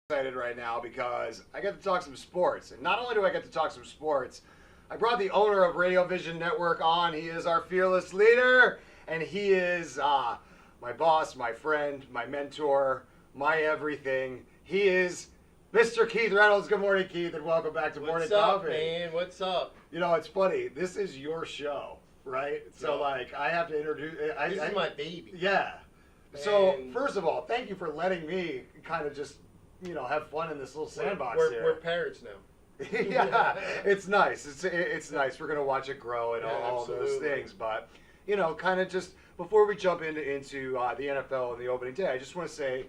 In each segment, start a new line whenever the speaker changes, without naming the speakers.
excited right now because I get to talk some sports. And not only do I get to talk some sports, I brought the owner of Radio Vision Network on. He is our fearless leader, and he is my boss, my friend, my mentor, my everything. He is Mr. Keith Reynolds. Good morning, Keith, and welcome back to Morning Coffee.
What's up, man? What's up?
You know, it's funny. This is your show, right? So, I have to introduce...
This is my baby.
Yeah. So, first of all, thank you for letting me kind of just, have fun in this little sandbox here.
We're parents now.
Yeah, it's nice. It's nice. We're going to watch it grow and all those
absolutely.
things. But, kind of just before we jump into the NFL and the opening day, I just want to say,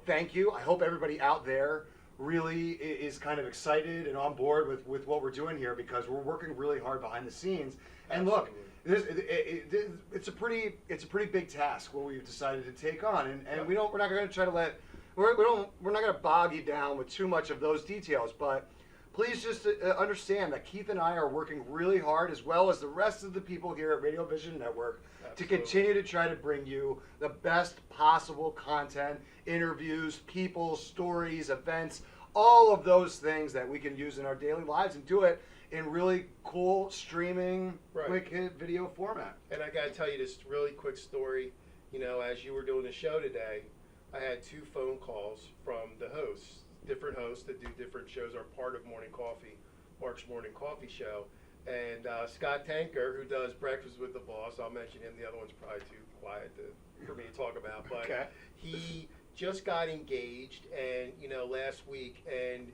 thank you. I hope everybody out there really is kind of excited and on board with what we're doing here because we're working really hard behind the scenes. And look, it's a pretty big task what we've decided to take on, and we're not going to try to we're not going to bog you down with too much of those details, but please just understand that Keith and I are working really hard, as well as the rest of the people here at Radio Vision Network, to continue to try to bring you the best possible content, interviews, people, stories, events, all of those things that we can use in our daily lives and do it in really cool streaming, quick hit video format.
And I got to tell you this really quick story. As you were doing the show today, I had 2 phone calls from the hosts, different hosts that do different shows, are part of Morning Coffee, Mark's Morning Coffee Show. And Scott Tanker, who does Breakfast with the Boss, I'll mention him. The other one's probably too quiet for me to talk about. But he just got engaged, and last week, and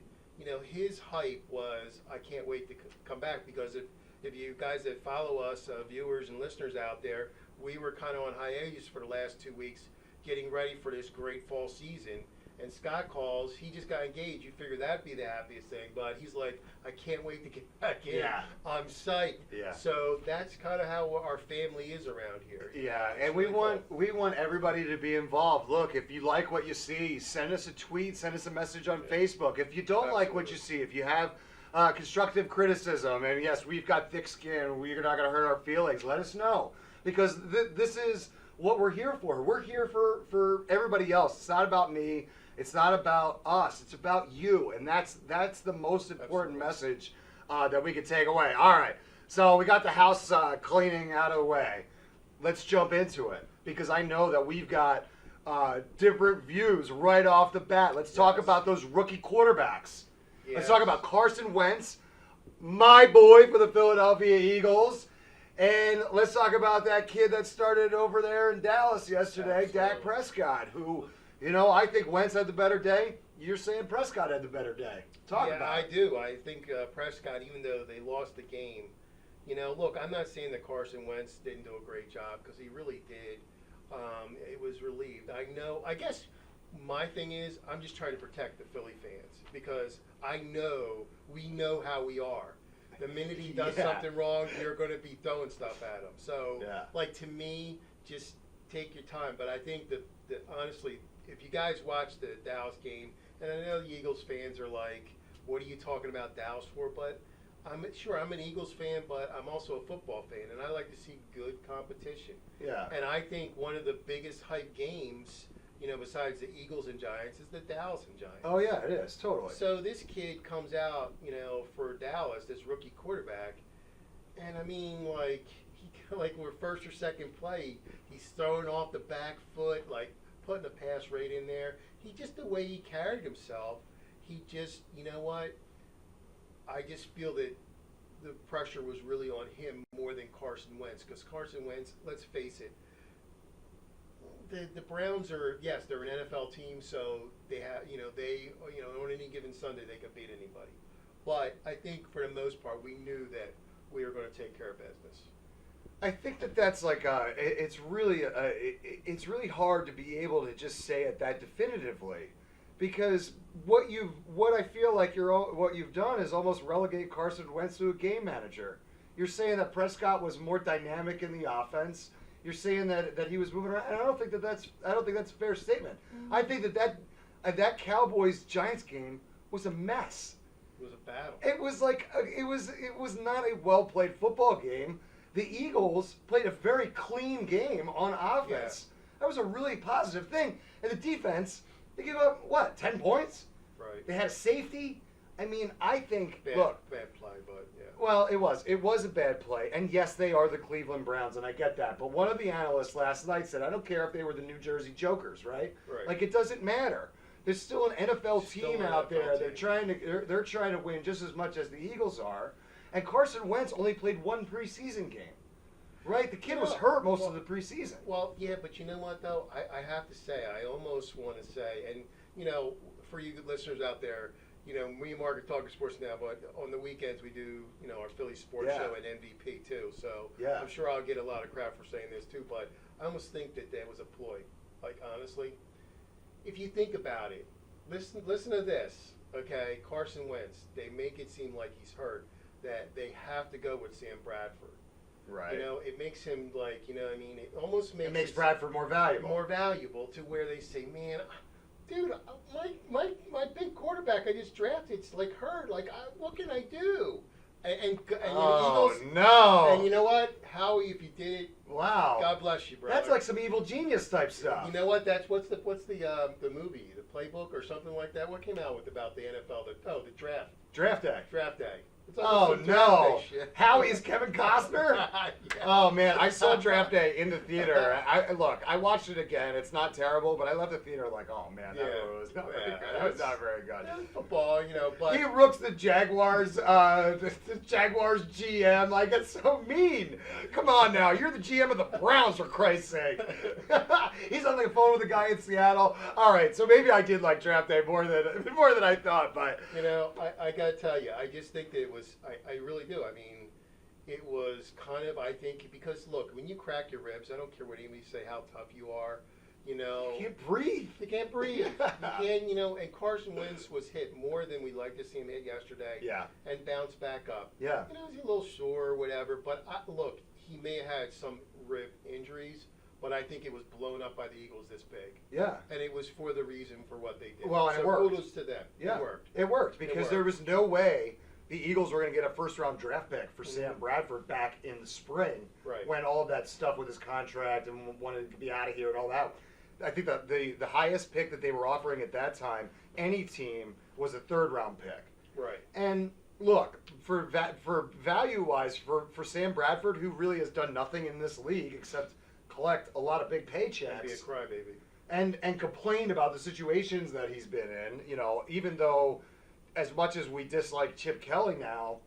his hype was, I can't wait to come back, because if you guys that follow us, viewers and listeners out there, we were kind of on hiatus for the last 2 weeks, getting ready for this great fall season. And Scott calls, he just got engaged. You figure that'd be the happiest thing, but he's like, I can't wait to get back in.
Yeah. I'm
psyched.
Yeah.
So that's kind of how our family is around here.
Yeah, and we want everybody to be involved. Look, if you like what you see, send us a tweet, send us a message on Facebook. If you don't like what you see, if you have constructive criticism, and yes, we've got thick skin, we're not going to hurt our feelings, let us know. Because this is what we're here for. We're here for everybody else. It's not about me. It's not about us. It's about you, and that's the most important message that we can take away. All right, so we got the house cleaning out of the way. Let's jump into it, because I know that we've got different views right off the bat. Let's talk about those rookie quarterbacks. Yes. Let's talk about Carson Wentz, my boy for the Philadelphia Eagles. And let's talk about that kid that started over there in Dallas yesterday, Dak Prescott, who, I think Wentz had the better day. You're saying Prescott had the better day. Talk about it.
I do. I think Prescott, even though they lost the game, look, I'm not saying that Carson Wentz didn't do a great job, because he really did. It was relieved. I guess my thing is, I'm just trying to protect the Philly fans, because we know how we are. The minute he does something wrong, you're going to be throwing stuff at him. So, to me, just take your time. But I think that honestly, if you guys watch the Dallas game, and I know the Eagles fans are like, what are you talking about Dallas for? But I'm an Eagles fan, but I'm also a football fan, and I like to see good competition.
Yeah.
And I think one of the biggest hype games, besides the Eagles and Giants, is the Dallas and Giants.
Oh, yeah, it is, totally.
So this kid comes out, for Dallas, this rookie quarterback, and I mean, we're first or second play, he's throwing off the back foot, putting a pass rate in there. The way he carried himself, he just, I just feel that the pressure was really on him more than Carson Wentz, because Carson Wentz, let's face it, the Browns are, yes, they're an NFL team, so they have, on any given Sunday they can beat anybody. But I think for the most part, we knew that we were going to take care of business.
I think that's it's really hard to be able to just say it that definitively, because what I feel like what you've done is almost relegate Carson Wentz to a game manager. You're saying that Prescott was more dynamic in the offense. You're saying that he was moving around, and I don't think that's a fair statement. Mm-hmm. I think that Cowboys Giants game was a mess.
It was a battle.
It was not a well played football game. The Eagles played a very clean game on offense. Yeah. That was a really positive thing. And the defense, they gave up 10 points?
Right.
They had a safety. I mean, I think,
Bad,
look,
bad play, but yeah.
well, it was a bad play. And yes, they are the Cleveland Browns, and I get that. But one of the analysts last night said, I don't care if they were the New Jersey Jokers, right?
Right.
Like, it doesn't matter. There's still an NFL
Still
team
an
out
NFL
there.
team.
They're trying to win just as much as the Eagles are. And Carson Wentz only played one preseason game. Right? The kid was hurt most of the preseason.
Well, yeah, but you know what, though? I have to say, I almost want to say, and, for you listeners out there, me and Mark are talking sports now, but on the weekends we do, our Philly sports show at MVP, too. So
Yeah.
I'm sure I'll get a lot of crap for saying this, too, but I almost think that was a ploy. Like, honestly, if you think about it, listen to this, okay? Carson Wentz, they make it seem like he's hurt, that they have to go with Sam Bradford.
Right.
It makes him like, it almost makes
It makes Bradford more valuable.
more valuable to where they say, man, dude, my big quarterback I just drafted, it's like hurt. Like, what can I do? And
oh,
Eagles,
no.
and you know what, Howie, if you did it,
Wow.
God bless you, brother.
That's like some evil genius type stuff.
You know what? What's the movie, the playbook or something like that? What came out about the NFL? The draft.
Draft day.
Draft day. It's
Oh
almost some
no!
draft day shit.
Howie's Kevin Costner?
Yeah.
Oh man, I saw Draft Day in the theater. I watched it again. It's not terrible, but I left the theater like, oh man, that was not very good. That was not very good.
Yeah, football, but
He rooks the Jaguars, the Jaguars GM. Like, it's so mean. Come on now, you're the GM of the Browns, for Christ's sake. He's on the phone with a guy in Seattle. All right, so maybe I did like Draft Day more than I thought, but
I gotta tell you, I just think that it was. I really do. I mean, it was kind of. I think because look, when you crack your ribs, I don't care what anybody say how tough you are. You
can't breathe.
You can't breathe. You can't. And Carson Wentz was hit more than we'd like to see him hit yesterday.
Yeah.
And bounced back up.
Yeah.
He's a little sore or whatever. But look, he may have had some rib injuries. But I think it was blown up by the Eagles this big.
Yeah.
And it was for the reason for what they did.
Well, and
so
it worked.
kudos to them.
Yeah.
It worked.
It worked because there was no way the Eagles were going to get a first-round draft pick for Sam Bradford back in the spring,
Right.
when all of that stuff with his contract and wanted to be out of here and all that. I think that the highest pick that they were offering at that time, any team, was a third-round pick.
Right.
And look, for value-wise, for Sam Bradford, who really has done nothing in this league except collect a lot of big paychecks.
And be a crybaby.
And complain about the situations that he's been in, even though as much as we dislike Chip Kelly now,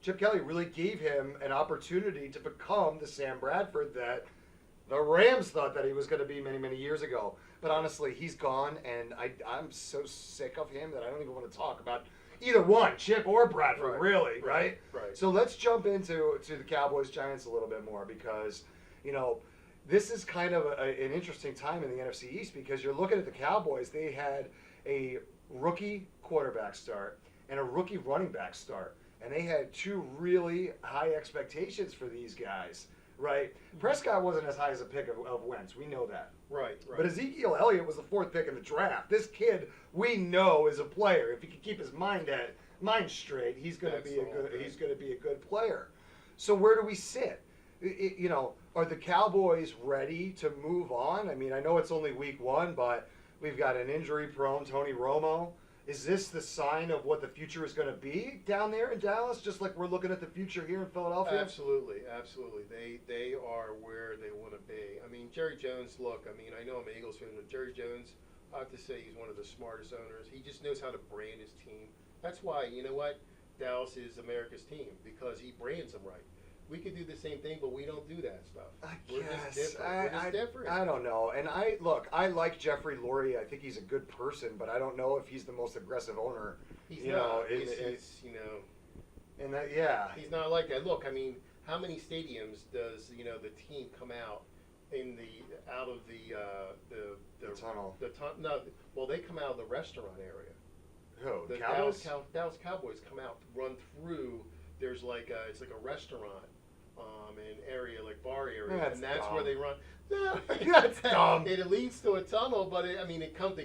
Chip Kelly really gave him an opportunity to become the Sam Bradford that the Rams thought that he was going to be many, many years ago. But honestly, he's gone, and I'm so sick of him that I don't even want to talk about either one, Chip or Bradford, really, right?
Right.
So let's jump into the Cowboys-Giants a little bit more because, this is kind of an interesting time in the NFC East because you're looking at the Cowboys. They had a rookie quarterback start and a rookie running back start. And they had two really high expectations for these guys, right? Prescott wasn't as high as a pick of Wentz. We know that.
Right.
But Ezekiel Elliott was the fourth pick in the draft. This kid, we know, is a player. If he can keep his mind straight, he's going to be a good player. So where do we sit? Are the Cowboys ready to move on? I mean, I know it's only week one, but we've got an injury-prone Tony Romo. Is this the sign of what the future is going to be down there in Dallas, just like we're looking at the future here in Philadelphia?
Absolutely. They are where they want to be. I mean, Jerry Jones, look, I know I'm an Eagles fan, but Jerry Jones, I have to say he's one of the smartest owners. He just knows how to brand his team. That's why, you know what? Dallas is America's team, because he brands them right. We could do the same thing, but we don't do that stuff. We're just different.
I don't know. And I like Jeffrey Lurie. I think he's a good person, but I don't know if he's the most aggressive owner.
He's not. He's not like that. Look, how many stadiums does the team come out out of the
tunnel?
No, well, they come out of the restaurant area.
Who?
The
Cowboys?
Dallas Cowboys come out, run through. There's it's like a restaurant, an area like bar area, and that's
dumb.
where they run.
That's dumb.
It leads to a tunnel, but they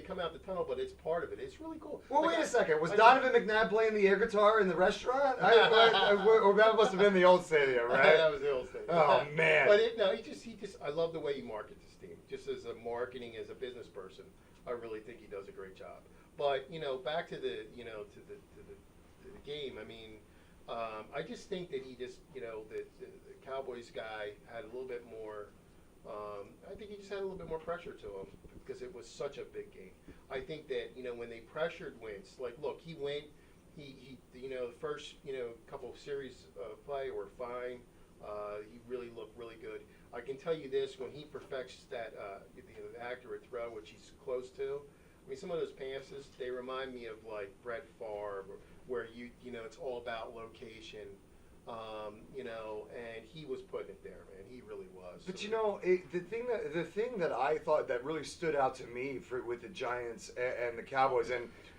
come out the tunnel, but it's part of it. It's really cool.
Well, wait a second. Was Donovan McNabb playing the air guitar in the restaurant? Or that must have been the old stadium, right?
That was the old stadium.
Oh man.
But he just. I love the way he markets his team. Just as a marketing, as a business person, I really think he does a great job. But back to the to the game. I mean, I just think that he just the Cowboys guy had a little bit more. I think he just had a little bit more pressure to him because it was such a big game. I think that when they pressured Wentz, like look, he went. He the first couple of series of play were fine. He really looked really good. I can tell you this: when he perfects that the accurate throw, which he's close to, I mean, some of those passes they remind me of like Brett Favre, where it's all about location. And he was putting it there, man. He really was.
But the thing that I thought that really stood out to me with the Giants and the Cowboys,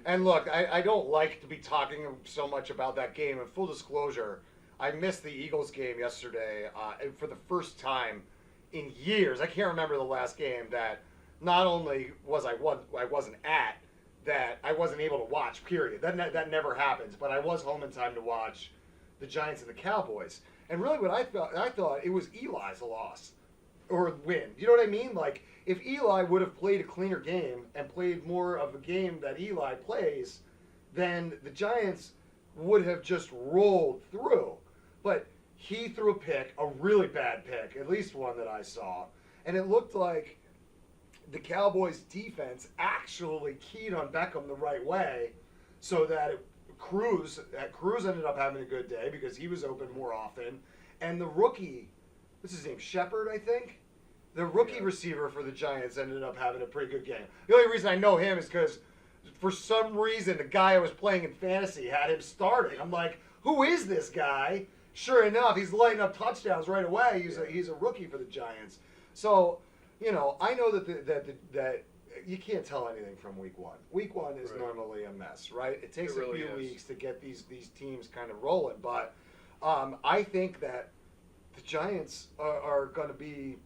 and look, I don't like to be talking so much about that game. And full disclosure, I missed the Eagles game yesterday for the first time in years. I can't remember the last game that not only I wasn't at, that I wasn't able to watch. Period. That never happens. But I was home in time to watch the Giants and the Cowboys. And really what I thought it was Eli's loss or win. You know what I mean? Like, if Eli would have played a cleaner game and played more of a game that Eli plays, then the Giants would have just rolled through. But he threw a pick, a really bad pick, at least one that I saw. And it looked like the Cowboys defense actually keyed on Beckham the right way so that Cruz ended up having a good day because he was open more often, and the rookie, what's his name, Shepard, I think, the rookie receiver for the Giants ended up having a pretty good game. The only reason I know him is because for some reason the guy I was playing in fantasy had him starting. I'm like, who is this guy? Sure enough, he's lighting up touchdowns right away. He's a rookie for the Giants. So, I know that you can't tell anything from week one. Week one is normally a mess, right? It takes a few weeks to get these teams kind of rolling. But I think that the Giants are going to be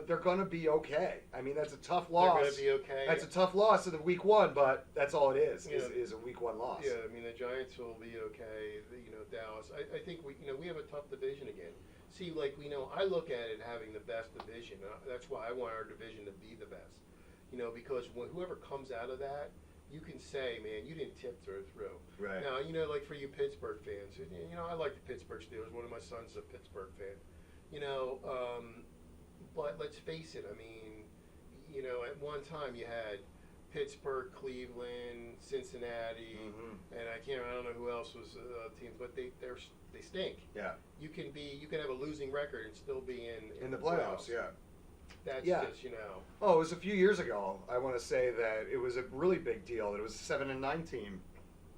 they're going to be okay. I mean, that's a tough loss.
They're going to be okay.
That's a tough loss in the week one, but that's all it is a week one loss.
Yeah, I mean the Giants will be okay. Dallas. I think we have a tough division again. See, I look at it having the best division. That's why I want our division to be the best. Because whoever comes out of that, you can say, man, you didn't tiptoe through.
Right.
Now, like for you Pittsburgh fans, I like the Pittsburgh Steelers. One of my sons is a Pittsburgh fan. But let's face it. I mean, at one time you had Pittsburgh, Cleveland, Cincinnati, and I don't know who else was teams, but they stink.
Yeah.
You can have a losing record and still be in
the playoffs. Yeah.
That's just
Oh, it was a few years ago. I want to say that it was a really big deal. That it was a 7-9 team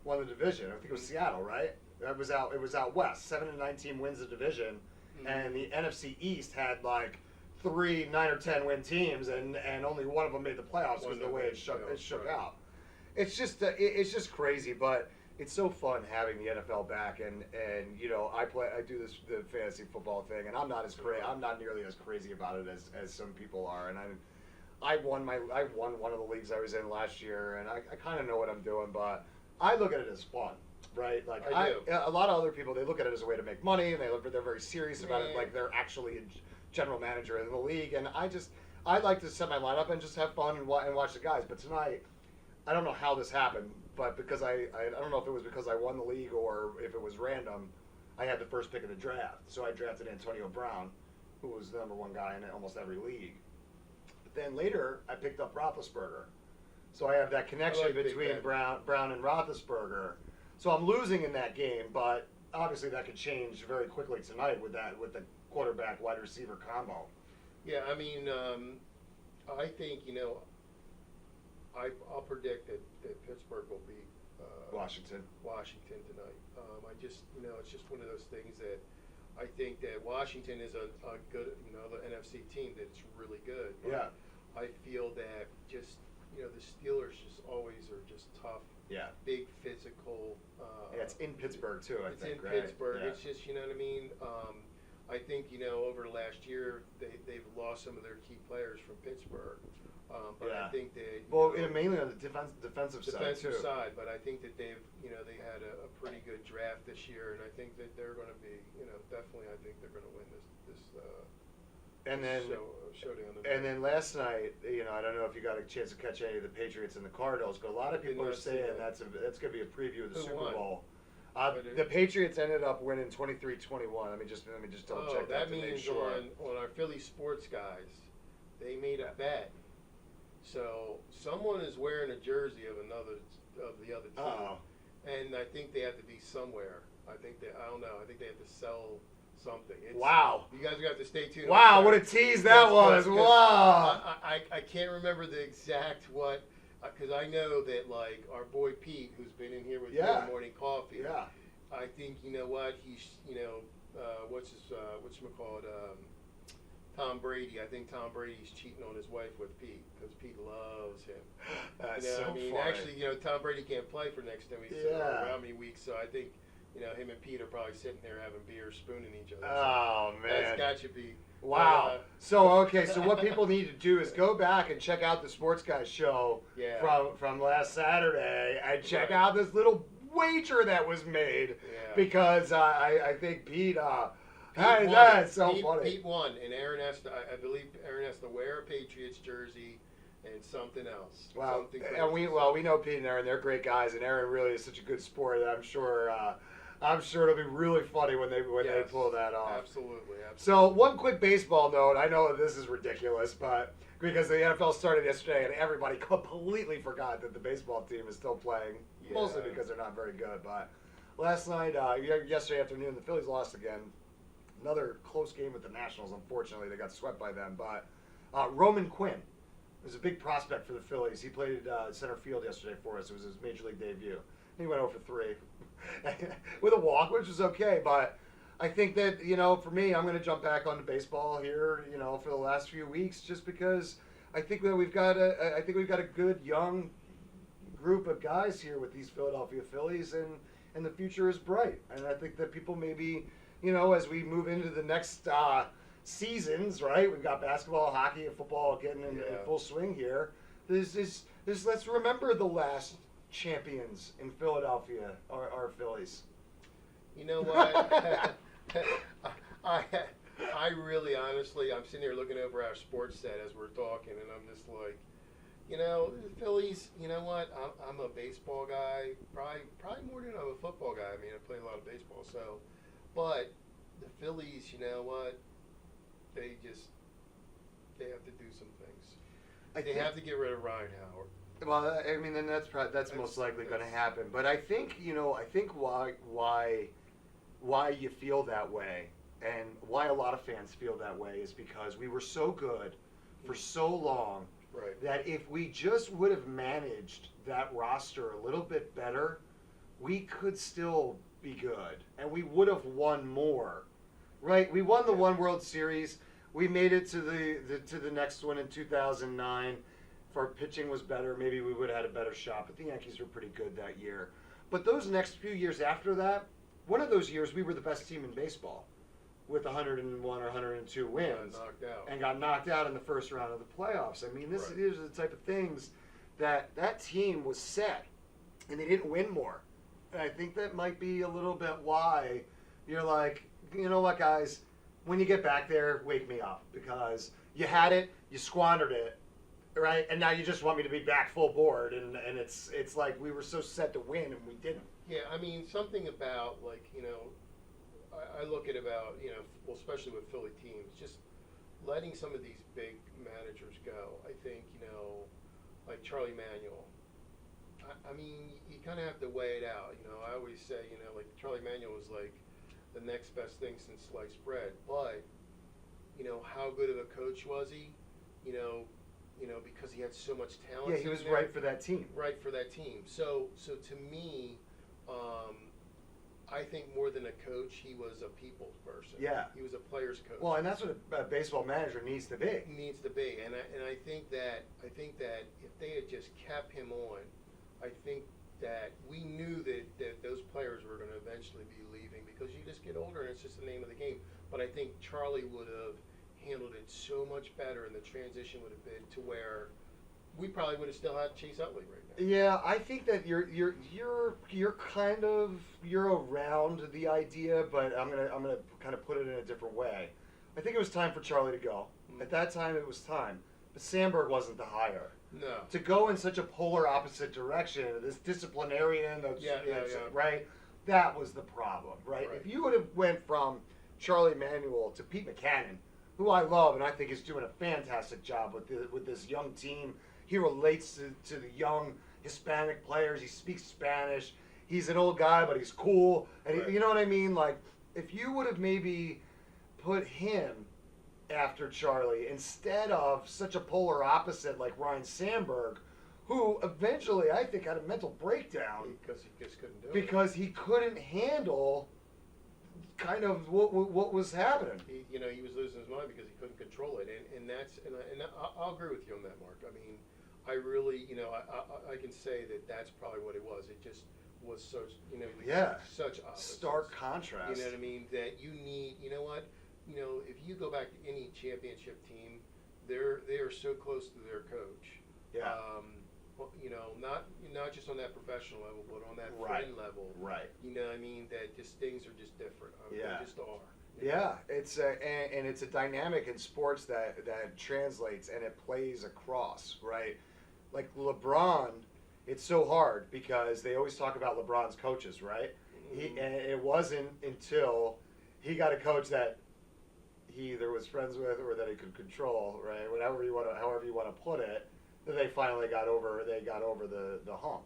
won the division. I think it was Seattle, right? It was out west. 7-9 team wins the division, and the NFC East had like 3 9 or 10 win teams, and only one of them made the playoffs because of the way it shook out. It's just crazy, but it's so fun having the NFL back, and I do the fantasy football thing, and I'm not nearly as crazy about it as some people are, and I won one of the leagues I was in last year, and I kind of know what I'm doing, but I look at it as fun, right? Like a lot of other people, they look at it as a way to make money, and they're very serious about it, like they're actually a general manager in the league, and I like to set my lineup and just have fun and watch the guys. But tonight, I don't know how this happened, but because I don't know if it was because I won the league or if it was random, I had the first pick of the draft. So I drafted Antonio Brown, who was the number one guy in almost every league. But then later, I picked up Roethlisberger. So I have that connection between Brown and Roethlisberger. So I'm losing in that game, but obviously that could change very quickly tonight with the quarterback wide receiver combo.
Yeah, I mean, I think I'll predict that Pittsburgh will beat
Washington
tonight. I just it's just one of those things that I think that Washington is a good the NFC team that's really good.
Yeah.
I feel that just the Steelers just always are just tough.
Yeah.
Big physical.
It's in Pittsburgh too. I think.
It's in
right?
Pittsburgh.
Yeah.
It's just what I mean. I think over the last year they've lost some of their key players from Pittsburgh. But I think that
mainly on the defensive side,
but I think that they've they had a pretty good draft this year, and I think that they're going to be definitely I think they're going to win this.
And then
showdown.
And then last night, I don't know if you got a chance to catch any of the Patriots and the Cardinals, but a lot of people are saying that's going to be a preview of the Super Bowl. The Patriots ended up winning 23-21. Let me just double check that to make
means
sure.
on our Philly sports guys, they made a bet. So someone is wearing a jersey of the other team, and I think they have to be somewhere. I don't know. I think they have to sell something.
Wow!
You guys are gonna have to stay tuned.
Wow! What a tease that was! Wow!
I can't remember the exact what. Because I know that, like, our boy Pete, who's been in here with Morning Coffee, I think, you know what, he's, whatchamacallit, Tom Brady. I think Tom Brady's cheating on his wife with Pete, because Pete loves him.
That's
funny. Actually, Tom Brady can't play for next 10 weeks, how many weeks, so I think, him and Pete are probably sitting there having beer, spooning each other.
Oh,
so
man.
That's got you, Pete.
Wow. So what people need to do is go back and check out the Sports Guys show from last Saturday and check out this little wager that was made because I think Pete that's so funny.
Pete won, and Aaron has to, I believe Aaron has to wear a Patriots jersey and something else.
Wow.
Something
And we know Pete and Aaron, they're great guys, and Aaron really is such a good sport that I'm sure it'll be really funny when they pull that off.
Absolutely.
So one quick baseball note. I know this is ridiculous, but because the NFL started yesterday and everybody completely forgot that the baseball team is still playing, mostly because they're not very good. But last night, yesterday afternoon, the Phillies lost again. Another close game with the Nationals. Unfortunately, they got swept by them. But Roman Quinn was a big prospect for the Phillies. He played center field yesterday for us. It was his major league debut. He went 0 for 3 with a walk, which was okay. But I think that, for me, I'm going to jump back onto baseball here, for the last few weeks, just because I think that we've got a good young group of guys here with these Philadelphia Phillies, and the future is bright. And I think that people maybe, as we move into the next seasons, right? We've got basketball, hockey, and football getting in full swing here. Let's remember the last champions in Philadelphia, our Phillies.
You know what? I really, honestly, I'm sitting here looking over our sports set as we're talking, and I'm just like, the Phillies, you know what? I'm a baseball guy, probably more than I'm a football guy. I mean, I play a lot of baseball, so. But the Phillies, you know what? They have to do some things. They have to get rid of Ryan Howard.
Well, I mean, then that's most likely going to happen. But I think why you feel that way, and why a lot of fans feel that way, is because we were so good for so long that if we just would have managed that roster a little bit better, we could still be good, and we would have won more. Right? We won the one World Series. We made it to the next one in 2009. If our pitching was better, maybe we would have had a better shot. But the Yankees were pretty good that year. But those next few years after that, one of those years we were the best team in baseball with 101 or 102 wins. And got knocked out in the first round of the playoffs. I mean, these are the type of things that team was set, and they didn't win more. And I think that might be a little bit why you're like, you know what, guys, when you get back there, wake me up, because you had it, you squandered it. Right, and now you just want me to be back full board, and it's like we were so set to win and we didn't.
Yeah, I mean, something about, like, I look at about, well, especially with Philly teams, just letting some of these big managers go. I think, like Charlie Manuel. I mean, you kind of have to weigh it out. I always say, like Charlie Manuel was like the next best thing since sliced bread, but how good of a coach was he? Because he had so much talent.
Yeah, he was right for that team.
Right for that team. So to me, I think more than a coach, he was a people's person.
Yeah.
He was a player's coach.
Well, and that's what a baseball manager needs to be.
Needs to be, and I think that if they had just kept him on, I think that we knew that those players were going to eventually be leaving, because you just get older and it's just the name of the game. But I think Charlie would have handled it so much better, and the transition would have been to where we probably would have still had Chase Utley right now.
Yeah, I think that you're kind of around the idea, but I'm gonna kind of put it in a different way. I think it was time for Charlie to go. At that time, it was time. But Sandberg wasn't the hire.
No.
To go in such a polar opposite direction, this disciplinarian, right? That was the problem, right? If you would have went from Charlie Manuel to Pete Mackanin, who I love and I think is doing a fantastic job with this young team. He relates to the young Hispanic players. He speaks Spanish. He's an old guy, but he's cool. And you know what I mean? Like, if you would have maybe put him after Charlie instead of such a polar opposite like Ryan Sandberg, who eventually I think had a mental breakdown
Because he just couldn't do it.
because he couldn't handle kind of what was happening.
He was losing his mind because he couldn't control it, and I'll agree with you on that, Mark. I mean, I really, I can say that's probably what it was. It just was such, such opposites.
Stark contrast.
You know what I mean? That you need, if you go back to any championship team, they are so close to their coach.
Yeah.
Not just on that professional level, but on that friend level.
Right.
You know what I mean? That just things are just different. They just are.
Yeah, it's and it's a dynamic in sports that translates and it plays across, right? Like LeBron, it's so hard because they always talk about LeBron's coaches, right? And it wasn't until he got a coach that he either was friends with or that he could control, right? However you want to put it, that they finally got over the hump.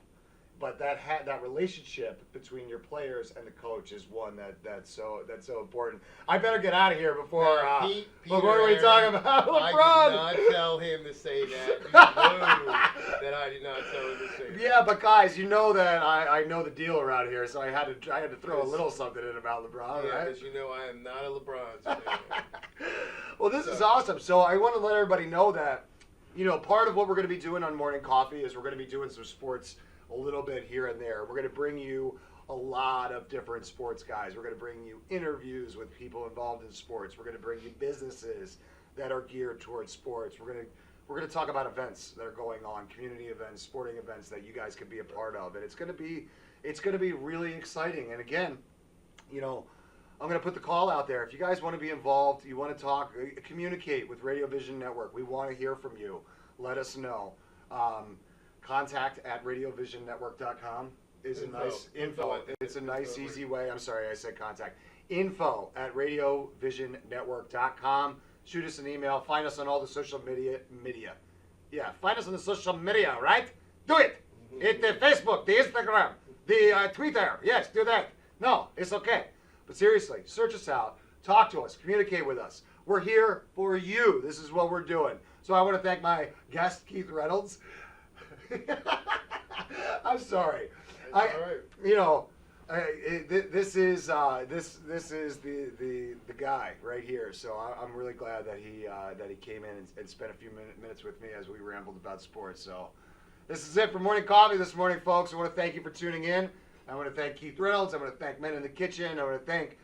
But that relationship between your players and the coach is one that's so important. I better get out of here before before we talk about LeBron.
I did not tell him to say that. You know that I did not tell him to say that.
Yeah, but guys, you know that I know the deal around here, so I had to throw a little something in about LeBron, right?
Because I am not a LeBron fan.
Well, this is awesome. So I want to let everybody know that, part of what we're going to be doing on Morning Coffee is we're going to be doing some sports a little bit here and there. We're going to bring you a lot of different sports guys. We're going to bring you interviews with people involved in sports. We're going to bring you businesses that are geared towards sports. We're going to talk about events that are going on, community events, sporting events that you guys can be a part of, and it's going to be really exciting. And again, I'm going to put the call out there. If you guys want to be involved, you want to talk, communicate with Radio Vision Network. We want to hear from you. Let us know. Contact at radiovisionnetwork.com is a nice info. It's a nice, easy way. I'm sorry, I said contact. Info at radiovisionnetwork.com. Shoot us an email. Find us on all the social media. Yeah, find us on the social media, right? Do it. Hit the Facebook, the Instagram, the Twitter. Yes, do that. No, it's okay. But seriously, search us out. Talk to us. Communicate with us. We're here for you. This is what we're doing. So I want to thank my guest, Keith Reynolds. I'm sorry.
All right.
This is the guy right here. So I'm really glad that he came in and spent a few minutes with me as we rambled about sports. So this is it for Morning Coffee this morning, folks. I want to thank you for tuning in. I want to thank Keith Reynolds. I want to thank Men in the Kitchen. I want to thank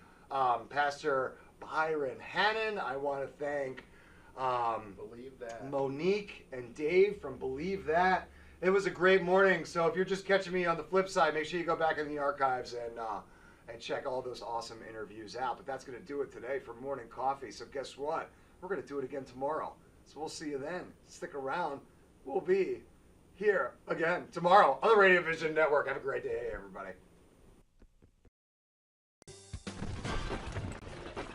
Pastor Byron Hannon. I want to thank
Believe That.
Monique and Dave from Believe That. It was a great morning. So if you're just catching me on the flip side, make sure you go back in the archives and check all those awesome interviews out. But that's going to do it today for Morning Coffee. So guess what? We're going to do it again tomorrow. So we'll see you then. Stick around. We'll be here again tomorrow on the Radio Vision Network. Have a great day, everybody.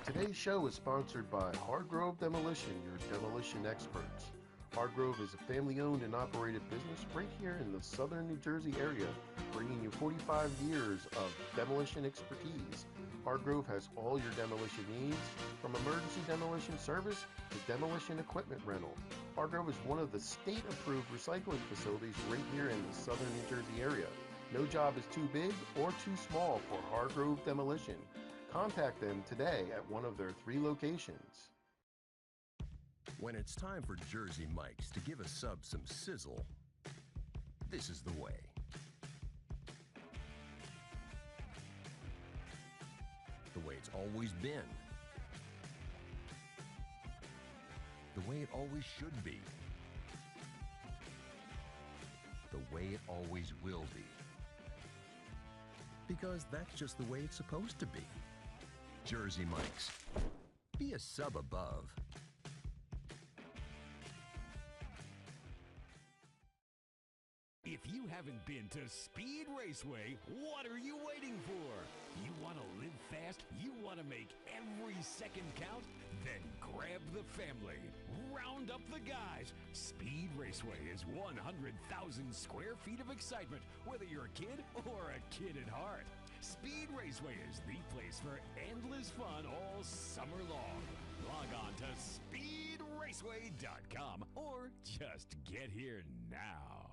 Today's show is sponsored by Hargrove Demolition, your demolition experts. Hargrove is a family-owned and operated business right here in the southern New Jersey area, bringing you 45 years of demolition expertise. Hargrove has all your demolition needs, from emergency demolition service to demolition equipment rental. Hargrove is one of the state-approved recycling facilities right here in the southern New Jersey area. No job is too big or too small for Hargrove Demolition. Contact them today at one of their 3 locations.
When it's time for Jersey Mike's to give a sub some sizzle, this is the way. The way it's always been. The way it always should be. The way it always will be. Because that's just the way it's supposed to be. Jersey Mike's. Be a sub above.
If you haven't been to Speed Raceway, what are you waiting for? You want to live fast? You want to make every second count? Then grab the family. Round up the guys. Speed Raceway is 100,000 square feet of excitement, whether you're a kid or a kid at heart. Speed Raceway is the place for endless fun all summer long. Log on to speedraceway.com or just get here now.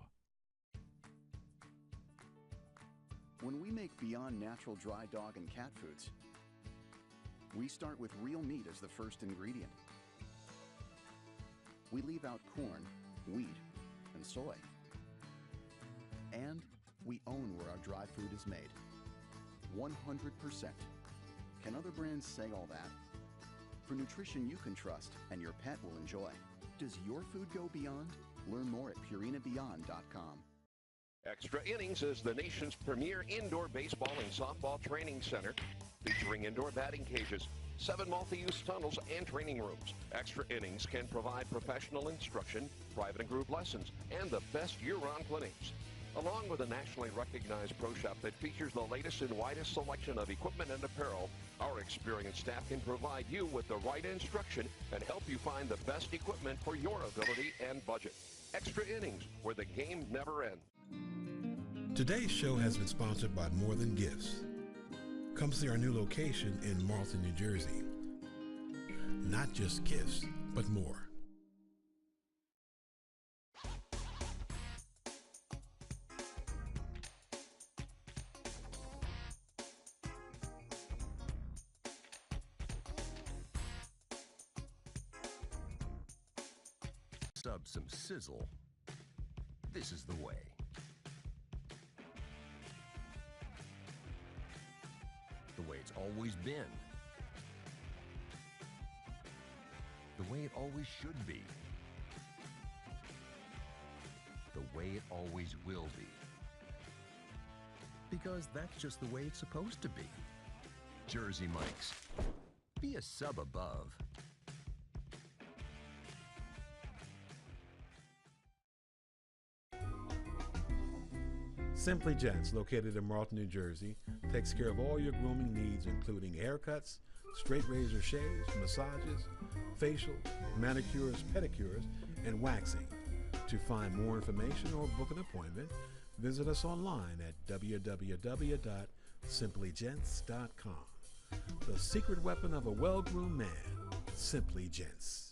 When we make Beyond Natural dry dog and cat foods, we start with real meat as the first ingredient. We leave out corn, wheat, and soy. And we own where our dry food is made. 100%. Can other brands say all that? For nutrition you can trust and your pet will enjoy. Does your food go beyond? Learn more at PurinaBeyond.com.
Extra Innings is the nation's premier indoor baseball and softball training center, featuring indoor batting cages, 7 multi-use tunnels, and training rooms. Extra Innings can provide professional instruction, private and group lessons, and the best year-round clinics. Along with a nationally recognized pro shop that features the latest and widest selection of equipment and apparel, our experienced staff can provide you with the right instruction and help you find the best equipment for your ability and budget. Extra Innings, where the game never ends.
Today's show has been sponsored by More Than Gifts. Come see our new location in Marlton, New Jersey. Not just gifts, but more.
Sub some sizzle. This is the way. The way it's always been. The way it always should be. The way it always will be. Because that's just the way it's supposed to be. Jersey Mike's. Be a sub above.
Simply Gents, located in Marlton, New Jersey, takes care of all your grooming needs, including haircuts, straight razor shaves, massages, facials, manicures, pedicures, and waxing. To find more information or book an appointment, visit us online at www.simplygents.com. The secret weapon of a well-groomed man, Simply Gents.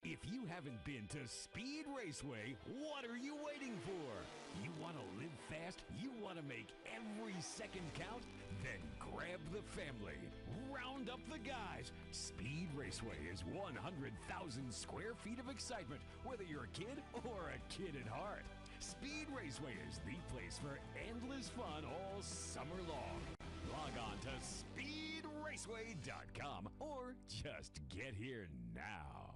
If you haven't been to Speed Raceway, what are you waiting for? You want to live fast? You want to make every second count? Then grab the family. Round up the guys. Speed Raceway is 100,000 square feet of excitement, whether you're a kid or a kid at heart. Speed Raceway is the place for endless fun all summer long. Log on to speedraceway.com or just get here now.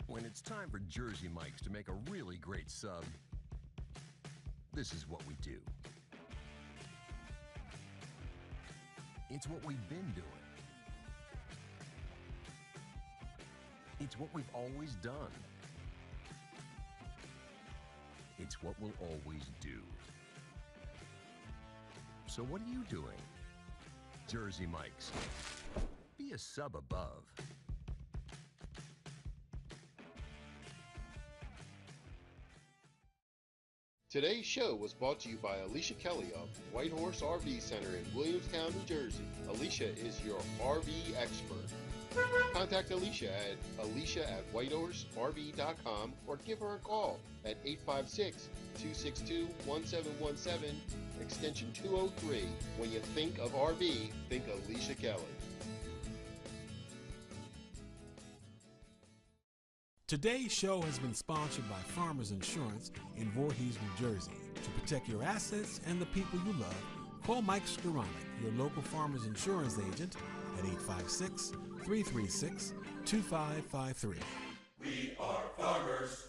When it's time for Jersey Mike's to make a really great sub, this is what we do. It's what we've been doing. It's what we've always done. It's what we'll always do. So what are you doing? Jersey Mike's. Be a sub above.
Today's show was brought to you by Alicia Kelly of White Horse RV Center in Williamstown, New Jersey. Alicia is your RV expert. Contact Alicia at alicia@whitehorserv.com or give her a call at 856-262-1717, extension 203. When you think of RV, think Alicia Kelly.
Today's show has been sponsored by Farmers Insurance in Voorhees, New Jersey. To protect your assets and the people you love, call Mike Skoranek, your local Farmers Insurance agent, at 856-336-2553.
We are farmers.